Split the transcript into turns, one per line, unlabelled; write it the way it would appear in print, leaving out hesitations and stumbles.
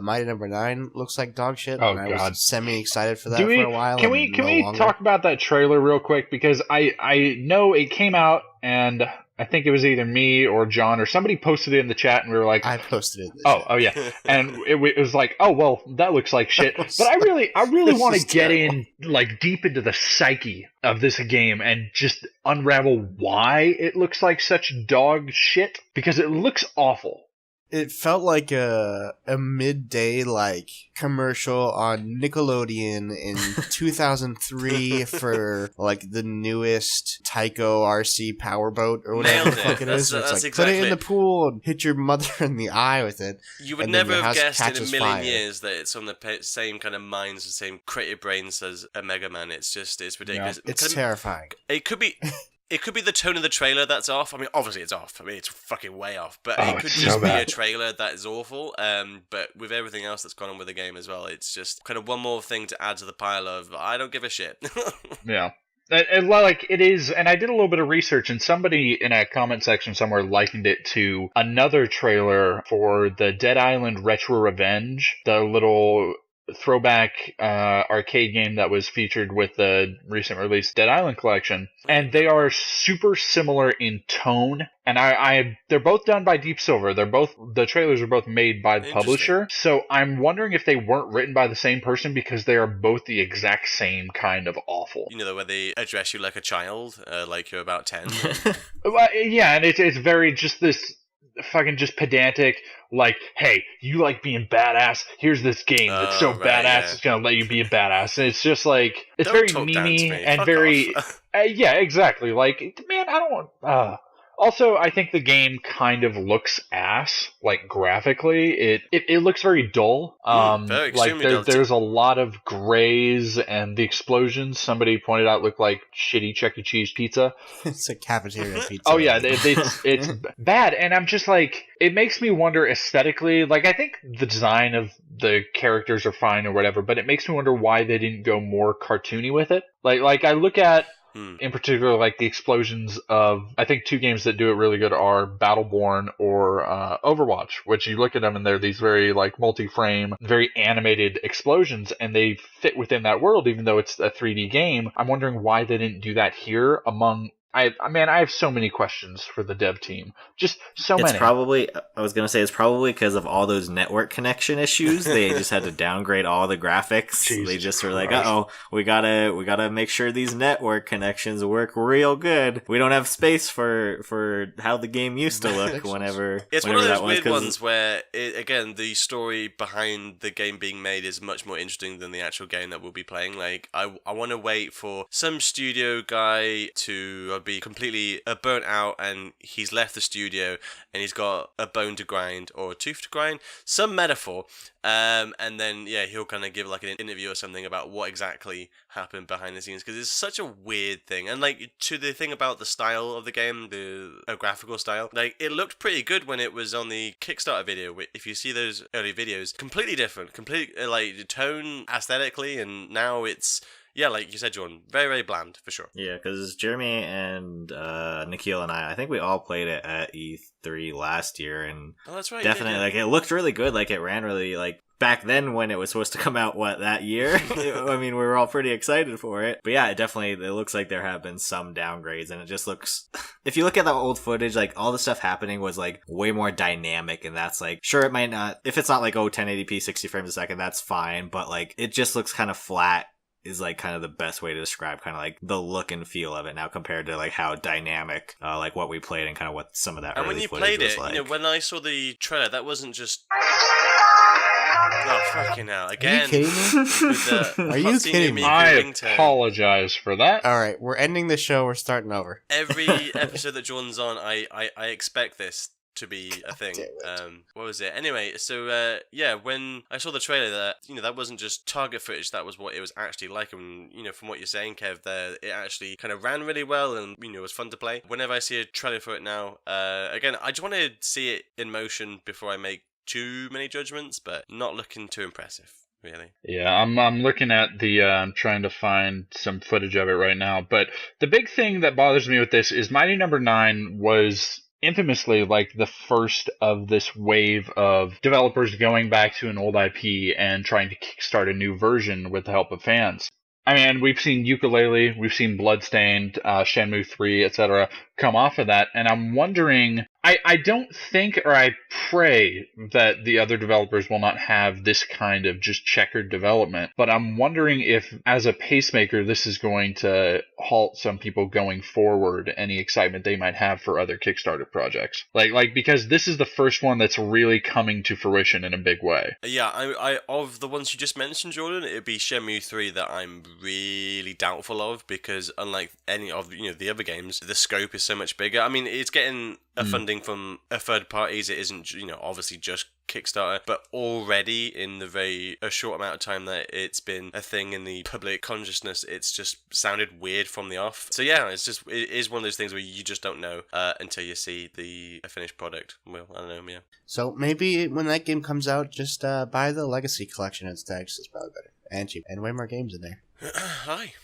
Mighty Number 9 looks like dog shit,
Oh,
and I
God.
was semi-excited for that for a while.
Can we talk about that trailer real quick? Because I know it came out, and I think it was either me or John or somebody posted it in the chat, and we were like,
I posted it in the chat.
Oh, yeah. And it was like, oh, well, that looks like shit. But I really want to get in, like, deep into the psyche of this game and just unravel why it looks like such dog shit, because it looks awful.
It felt like a midday like commercial on Nickelodeon in 2003 for like the newest Tyco RC powerboat or whatever the fuck it is. It's like exactly. Put it in the pool and hit your mother in the eye with it.
You would never have guessed in a million years that it's on the same kind of minds, the same creative brains as a Mega Man. It's ridiculous.
Yeah. It's terrifying.
It could be. It could be the tone of the trailer that's off. I mean, obviously it's off. I mean, it's fucking way off. But it could just be a trailer that is awful. But with everything else that's gone on with the game as well, it's just kind of one more thing to add to the pile of, I don't give a shit.
Yeah. And like it is, and I did a little bit of research, and somebody in a comment section somewhere likened it to another trailer for the Dead Island Retro Revenge, the little throwback arcade game that was featured with the recent release Dead Island collection, and they are super similar in tone. And they're both done by Deep Silver. The trailers are both made by the publisher. So I'm wondering if they weren't written by the same person, because they are both the exact same kind of awful.
You know, where they address you like a child, like you're about 10.
Well, yeah, and it's very just this fucking just pedantic, like, hey, you like being badass, here's this game that's so badass, it's gonna let you be a badass. And it's just like, it's very memey and very yeah, exactly, like, man, I don't want also, I think the game kind of looks ass, like graphically. It looks very dull.
Very
like there's a lot of grays, and the explosions, somebody pointed out, look like shitty Chuck E. Cheese pizza.
It's a cafeteria pizza.
Oh yeah, it's bad, and I'm just like, it makes me wonder aesthetically. Like, I think the design of the characters are fine or whatever, but it makes me wonder why they didn't go more cartoony with it. Like I look at, in particular, like the explosions of, I think two games that do it really good are Battleborn or Overwatch, which you look at them and they're these very like multi-frame, very animated explosions, and they fit within that world even though it's a 3D game. I'm wondering why they didn't do that here among... I have so many questions for the dev team. Just so many.
I was going to say, it's probably because of all those network connection issues. They just had to downgrade all the graphics.
Jesus
they just were like, uh-oh, we gotta make sure these network connections work real good. We don't have space for how the game used to look whenever
It's
whenever
one of those
that
weird ones where, again, the story behind the game being made is much more interesting than the actual game that we'll be playing. Like, I want to wait for some studio guy to be completely burnt out, and he's left the studio and he's got a bone to grind or a tooth to grind, some metaphor, and then he'll kind of give like an interview or something about what exactly happened behind the scenes, because it's such a weird thing. And like, to the thing about the style of the game, the graphical style, like, it looked pretty good when it was on the Kickstarter video. If you see those early videos, completely different, like the tone aesthetically, and now it's, yeah, like you said, Jordan, very, very bland, for sure.
Yeah, because Jeremy and Nikhil and I think we all played it at E3 last year, and
that's right,
definitely, like, it looked really good, like, it ran really, like, back then when it was supposed to come out, that year? I mean, we were all pretty excited for it. But yeah, it looks like there have been some downgrades, and it just looks... If you look at the old footage, like, all the stuff happening was, like, way more dynamic, and that's, like, sure, it might not... If it's not, like, 1080p, 60 frames a second, that's fine, but, like, it just looks kind of flat, is like kind of the best way to describe kind of like the look and feel of it now, compared to like how dynamic like what we played and kind of what some of that
and
early
when you
footage
played it,
like.
you know, when I saw the trailer, that wasn't just... Oh, fucking hell. Again.
Are you kidding me? Are you kidding me?
I apologize for that.
Alright, we're ending the show, we're starting over.
Every episode that Jordan's on, I expect this to be a thing. What was it? Anyway, so when I saw the trailer, that wasn't just target footage, that was what it was actually like. And from what you're saying, Kev, there, it actually kind of ran really well, and it was fun to play. Whenever I see a trailer for it now, again, I just want to see it in motion before I make too many judgments, but not looking too impressive, really.
Yeah, I'm looking at the I'm trying to find some footage of it right now, but the big thing that bothers me with this is Mighty Number 9 was infamously like the first of this wave of developers going back to an old IP and trying to kickstart a new version with the help of fans. I mean, we've seen Yooka-Laylee, we've seen Bloodstained, Shenmue 3, etc. come off of that, and I'm wondering, I don't think, or I pray that the other developers will not have this kind of just checkered development, but I'm wondering if, as a pacemaker, this is going to halt some people going forward, any excitement they might have for other Kickstarter projects. Like because this is the first one that's really coming to fruition in a big way.
Yeah, I of the ones you just mentioned, Jordan, it'd be Shenmue 3 that I'm really doubtful of, because unlike any of the other games, the scope is so much bigger. I mean, it's getting funding from a third parties. It isn't obviously just Kickstarter, but already in a short amount of time that it's been a thing in the public consciousness, it's just sounded weird from the off. So yeah, it is one of those things where you just don't know until you see the finished product. Well, I don't know, yeah.
So maybe when that game comes out, just buy the Legacy Collection instead, 'cause it's probably better and cheap and way more games in there.
Hi.